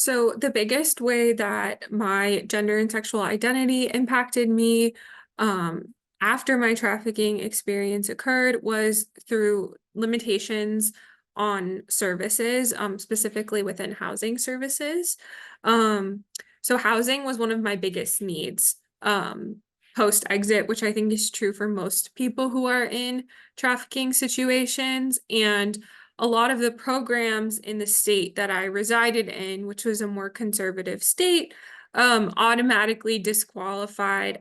So the biggest way that my gender and sexual identity impacted me after my trafficking experience occurred was through limitations on services, specifically within housing services. Um, so housing was one of my biggest needs post-exit, which I think is true for most people who are in trafficking situations. And a lot of the programs in the state that I resided in, which was a more conservative state, automatically disqualified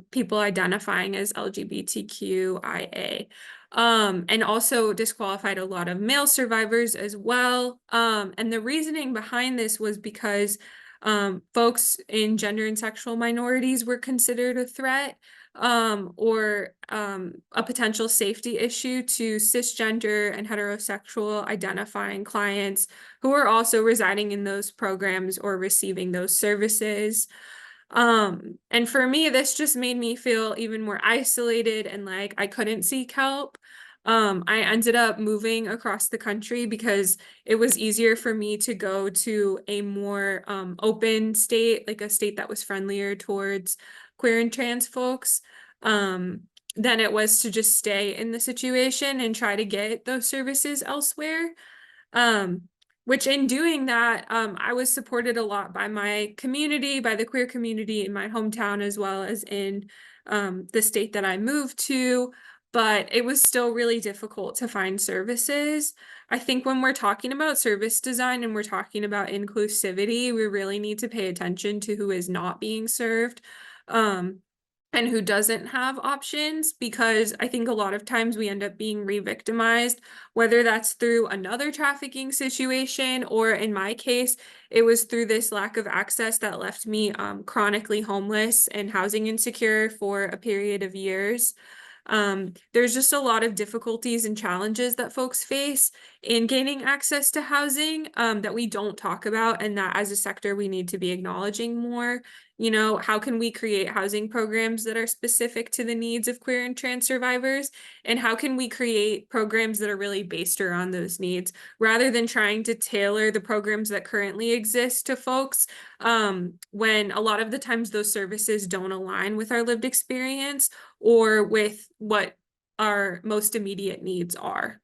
people identifying as LGBTQIA. And also disqualified a lot of male survivors as well. And the reasoning behind this was because folks in gender and sexual minorities were considered a threat or a potential safety issue to cisgender and heterosexual identifying clients who are also residing in those programs or receiving those services. And for me, this just made me feel even more isolated and like I couldn't seek help. I ended up moving across the country because it was easier for me to go to a more open state, like a state that was friendlier towards queer and trans folks, um, than it was to just stay in the situation and try to get those services elsewhere. Um, which in doing that, I was supported a lot by my community, by the queer community in my hometown, as well as in the state that I moved to. But it was still really difficult to find services. I think when we're talking about service design and we're talking about inclusivity, we really need to pay attention to who is not being served. And who doesn't have options, because I think a lot of times we end up being re-victimized, whether that's through another trafficking situation, or in my case, it was through this lack of access that left me chronically homeless and housing insecure for a period of years. There's just a lot of difficulties and challenges that folks face in gaining access to housing that we don't talk about, and that as a sector we need to be acknowledging more. You know, how can we create housing programs that are specific to the needs of queer and trans survivors? And how can we create programs that are really based around those needs rather than trying to tailor the programs that currently exist to folks when a lot of the times those services don't align with our lived experience or with what our most immediate needs are.